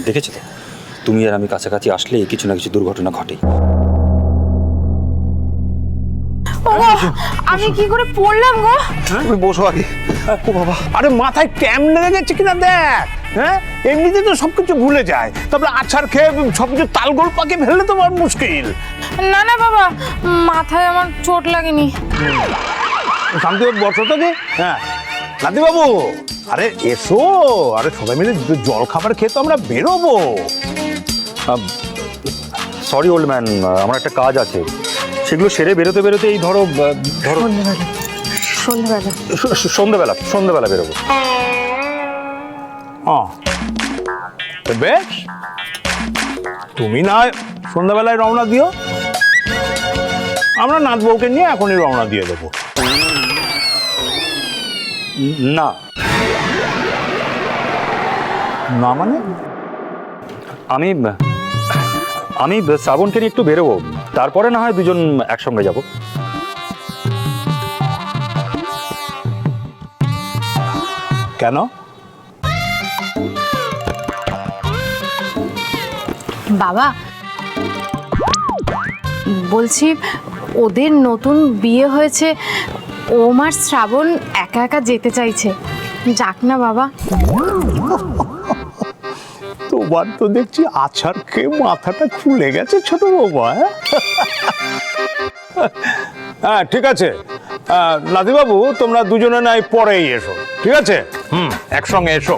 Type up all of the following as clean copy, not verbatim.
দেখেছো তো, তুমি আর আমি কাছাকাছি আসলে কিছু না কিছু দুর্ঘটনা ঘটে। আমি কি করে পড়লাম গো? তুমি বসো আগে। ও বাবা, আরে মাথায় ট্যাম লেগে গেছে কিনা দেখ। হ্যাঁ, এমনিতে তো সবকিছু ভুলে যায়, তারপরে আছাড় খেয়ে সবকিছু তালগোল পাকে ফেললে তো বড় মুশকিল। না না বাবা, মাথায় আমার চোট লাগেনি। শান্তি বসো তো কি। হ্যাঁ নাতি বাবু, আরে এসো, আরে সবাই মিলে জল খাবার খেয়ে তো আমরা বেরোবো। সরি ওল্ড ম্যান, আমার একটা কাজ আছে, সেগুলো সেরে বেরোতে বেরোতে এই ধরো সন্ধ্যেবেলা বেরোবো। তো বেশ, তুমি না সন্ধ্যাবেলায় রওনা দিও, আমরা নাথ বউকে নিয়ে এখনই রওনা দিয়ে দেবো। না না মানে? আমি শ্রাবণকে নিয়ে একটু বেরোবো, তারপরে না হয় দুজন একসঙ্গে যাব। কেন? বাবা বলছি, ওদের নতুন বিয়ে হয়েছে, ওমার শ্রাবণ একা একা যেতে চাইছে, যাক না বাবা। তোমার তো দেখছি আছাড় খেয়ে মাথাটা খুলে গেছে ছোট বাবা। হ্যাঁ ঠিক আছে, নাতিবাবু তোমরা দুজনে নাই পরেই এসো, ঠিক আছে? একসঙ্গে এসো।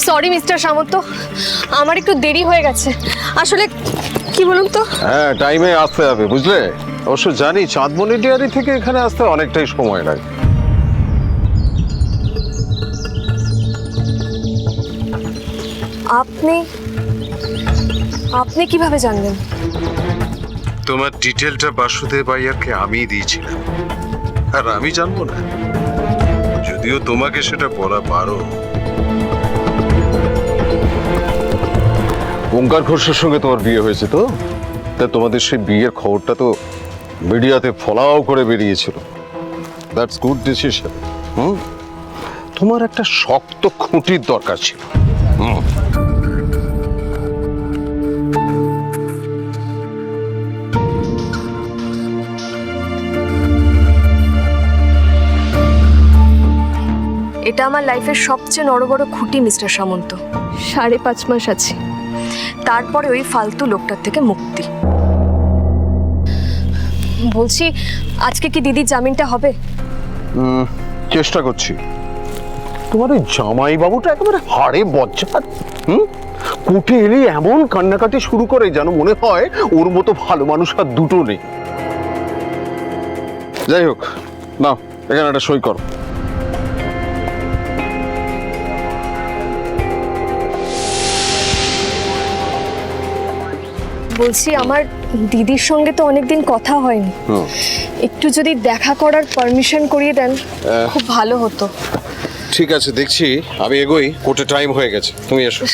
সরি মিস্টার সামন্ত, আমার একটু দেরি হয়ে গেছে। আসলে কি বলুন তো, হ্যাঁ টাইমে আসতে হবে, বুঝলে? অবশ্য জানি চাঁদমণি ডিয়ারি থেকে এখানে আসতে অনেকটাই সময় লাগে। আপনি আপনি কিভাবে জানলেন? তোমার ডিটেলটা বাসুদেব আইয়ারকে আমিই দিয়েছিলাম, আর আমি জানবো না? যদিও তোমাকে সেটা বলা বারণ। ওঙ্কার ঘোষের সঙ্গে তোমার বিয়ে হয়েছে তো, তা তোমাদের সেই বিয়ের খবরটা তো মিডিয়াতে ফলাও করে বেরিয়েছিল। That's good decision. তোমার একটা শক্ত খুঁটির দরকার ছিল। এটা আমার লাইফের সবচেয়ে বড় খুঁটি মিস্টার সামন্ত। 5.5 মাস আছি, তারপরে ওই ফালতু লোকটার থেকে মুক্তি। বলছি, আজকে কি দিদির জামিনটা হবে? চেষ্টা করছি। তোমার ওই জামাই বাবুটা একেবারে হাড়ে বজ্জাত। কোর্টে এলে এমন কান্নাকাটি শুরু করে যেন মনে হয় ওর মতো ভালো মানুষ আর দুটো নেই। যাই হোক, নাও এখানে একটা সই করো। বলছি, আমার দিদির সঙ্গে তো অনেকদিন কথা হয়নি, একটু যদি দেখা করার পারমিশন করিয়ে দেন খুব ভালো হতো। ঠিক আছে, দেখছি, আমি এগোই, কোর্টে টাইম হয়ে গেছে, তুমি এসো।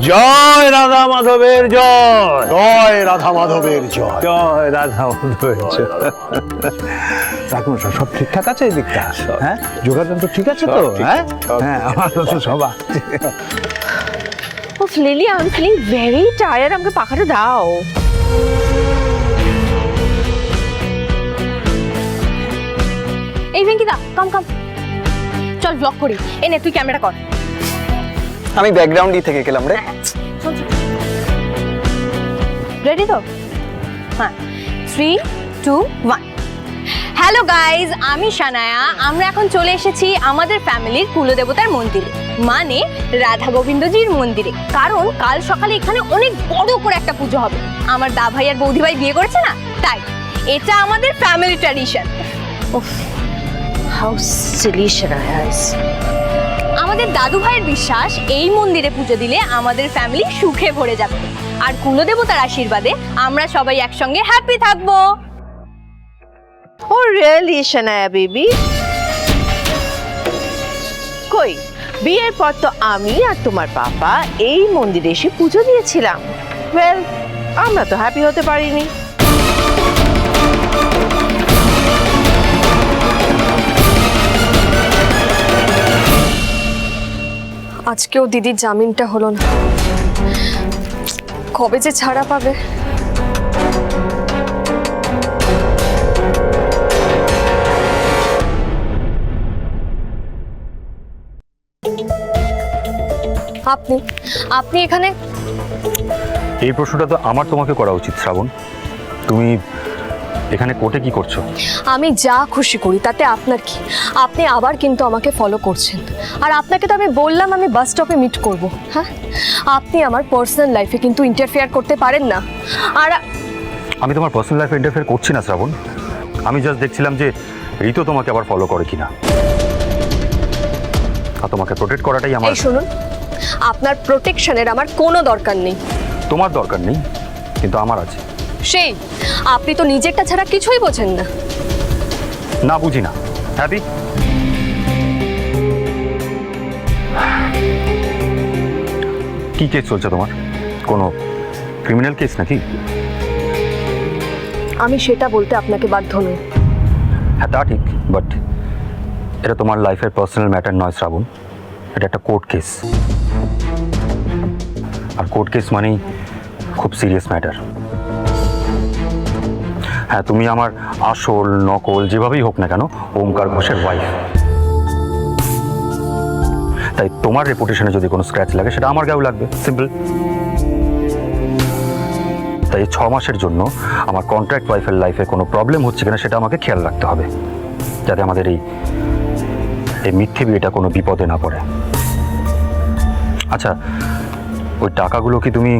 জয় রাধা মাধবের জয়, জয় রাধা মাধবের জয়। জয় রাধা মাধবের জয়। রাখুন সব ঠিকঠাক আছে এই দিকটা? হ্যাঁ, যোগাযোগ ঠিক আছে তো? হ্যাঁ হ্যাঁ, আমার তো সব আছে। উফ Lily, I am feeling very tired, আমাকে পাখাটা দাও। এই ভেঙ্কিদা, কাম কাম, চল ব্লগ করি। এনে তুই ক্যামেরা কর। আমি ব্যাকগ্রাউন্ডই থেকে গেলাম রে। রেডি তো? হ্যাঁ, 3, 2, 1। হ্যালো গাইজ, আমি সানায়া। আমরা এখন চলে এসেছি আমাদের ফ্যামিলির কুলদেবতার মন্দিরে, মানে রাধা গোবিন্দজির মন্দিরে। কারণ কাল সকালে এখানে অনেক বড় করে একটা পুজো হবে। আমার দা ভাই আর বৌদি ভাই বিয়ে করেছে না, তাই এটা আমাদের family tradition. How silly Shanaya is. আমাদের দাদু ভাইয়ের বিশ্বাস এই মন্দিরে পুজো দিলে আমাদের ফ্যামিলি সুখে ভরে যাবে, আর কুলদেবতার আশীর্বাদে আমরা সবাই একসঙ্গে হ্যাপি থাকবো। ও রিয়েলি শানায়া বেবি? কই, বিয়ের পর তো আমি আর তোমার পাপা এই মন্দিরে এসে পুজো দিয়েছিলাম। ওয়েল, আমরা তো হ্যাপি হতে পারিনি। আজকেও দিদির জামিনটা হলো না, কবে যে ছাড়া পাবে। আপনি আপনি এখানে? এই প্রশ্নটা তো আমার তোমাকে করা উচিত শ্রাবণ। তুমি এখানে কোর্টে কি করছো? আমি যা খুশি করি তাতে আপনার কি? আপনি আবার কিন্তু আমাকে ফলো করছেন, আর আপনাকে তো আমি বললাম আমি বাস স্টপে মিট করব। হ্যাঁ, আপনি আমার পার্সোনাল লাইফে কিন্তু ইন্টারফেয়ার করতে পারেন না। আর আমি তোমার পার্সোনাল লাইফে ইন্টারফেয়ার করছি না শ্রাবণ। আমি জাস্ট দেখছিলাম যে ঋতু তোমাকে আবার ফলো করে কিনা, আর তোমাকে প্রোটেক্ট করাটাই আমার। এই শুনুন, আপনার প্রোটেকশনের আমার কোনো দরকার নেই। তোমার দরকার নেই, কিন্তু আমার আছে। সেই আপনি তো নিজেরটা ছাড়া কিছুই বোঝেন না। না, বুঝি না। হ্যাপি? কি কেস চলছে তোমার? কোনো ক্রিমিনাল কেস নাকি? আমি সেটা বলতে আপনাকে বাধ্য নই। হ্যাঁ, তা ঠিক, বাট এটা তোমার লাইফের পার্সোনাল ম্যাটার নয় শ্রাবণ। এটা একটা কোর্ট কেস, আর কোর্ট কেস মানেই খুব সিরিয়াস ম্যাটার। হ্যাঁ, তুমি আমার আসল নকল যেভাবেই হোক না কেন ওমকার ঘোষের ওয়াইফ, তাই তোমার রেপুটেশনে যদি কোনো স্ক্র্যাচ লাগে সেটা আমার গায়েও লাগবে, সিম্পল। তাই 6 মাসের জন্য আমার কন্ট্রাক্ট ওয়াইফের লাইফে কোনো প্রবলেম হচ্ছে কিনা সেটা আমাকে খেয়াল রাখতে হবে, যাতে আমাদের এই মিথ্যে বিয়েটা কোনো বিপদে না পড়ে। আচ্ছা, ওই টাকাগুলো কি তুমি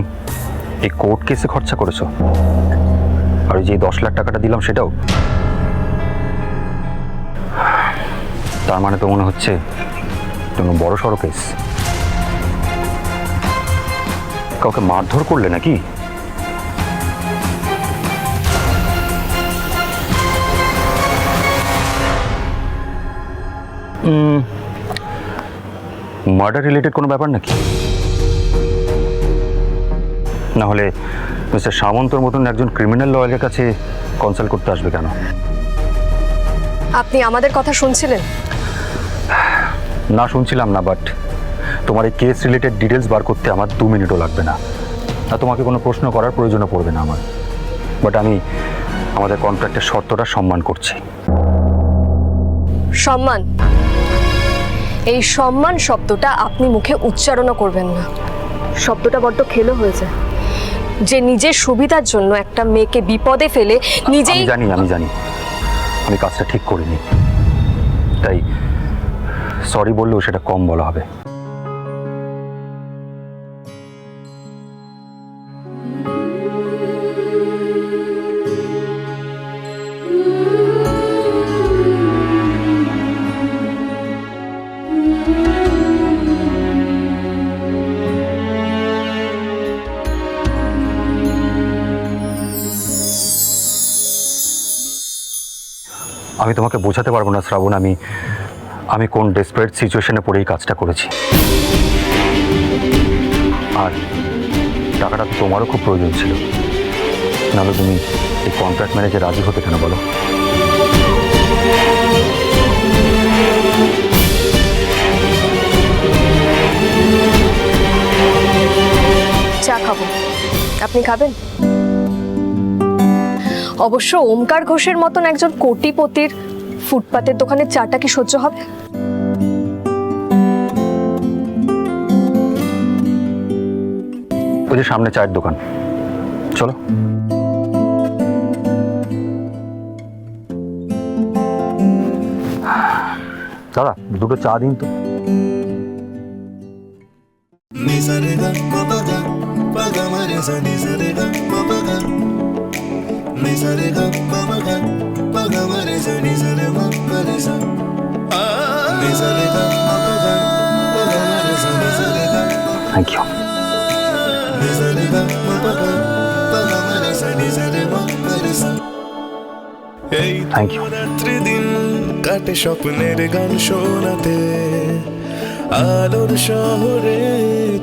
এই কোর্ট কেসে খরচা করেছো? আর ওই যে 10 লাখ টাকাটা দিলাম সেটাও? তার মানে তো মনে হচ্ছে কোনো বড় সড়ো কেস। কাউকে মারধর করলে নাকি? মার্ডার রিলেটেড কোনো ব্যাপার নাকি? না হলে মিস্টার সামন্তর মতন একজন ক্রিমিনাল লয়ারের কাছে কনসাল্ট করতে আসবে কেন? আপনি আমাদের কথা শুনছিলেন? না, শুনছিলাম না, বাট তোমার এই কেস রিলেটেড ডিটেলস বার করতে আমার 2 মিনিটও লাগবে না, আর তোমাকে কোনো প্রশ্ন করার প্রয়োজনও পড়বে না আমার। বাট আমি আমাদের কন্ট্রাক্টের শর্তটা সম্মান করছি। সম্মান? এই সম্মান শব্দটা আপনি মুখে উচ্চারণও করবেন না। শব্দটা বড্ড খেলো হয়ে যায়, যে নিজের সুবিধার জন্য একটা মেয়েকে বিপদে ফেলে নিজেই। আমি জানি আমি কাজটা ঠিক করিনি, তাই সরি বললেও সেটা কম বলা হবে। আমি তোমাকে বোঝাতে পারবো না শ্রাবণ, আমি কোন ডেসপারেট সিচুয়েশনে পড়ে এই কাজটা করেছি। আর টাকাটা তোমারও খুব প্রয়োজন ছিল, নাহলে তুমি এই কন্ট্রাক্ট ম্যানেজে রাজি হতে কেন বলো? চা খাবো, আপনি খাবেন? অবশ্য ওমকার ঘোষের মতন একজন কোটিপতির ফুটপাতের দোকানের চাটা কি সহ্য হবে? ওই যে সামনে চায়ের দোকান, চলো। দাদা, দুটো চা দিন তো। Thank you. Thank you. দিন কাটে স্বপ্নের গান শোনাতে, আলোর শহরে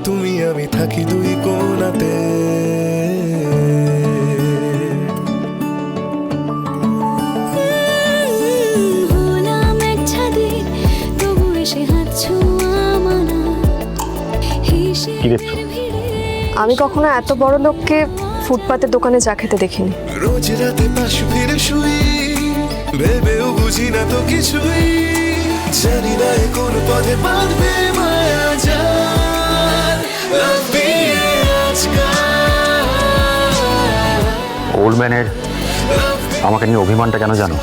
তুমি আমি থাকি দুই কোণাতে। কি দেখছো? আমি কখনো এত বড় লোককে ফুটপাতের দোকানে চা খেতে দেখিনি। রোজ রাতে পাশ ফিরে শুই, ভেবেও বুঝি না তো কিছুই, জানি না কোন পথে বাঁধবে মায়া জাল। ওল্ড ম্যানের আমাকে নিয়ে অভিমানটা কেন জানো?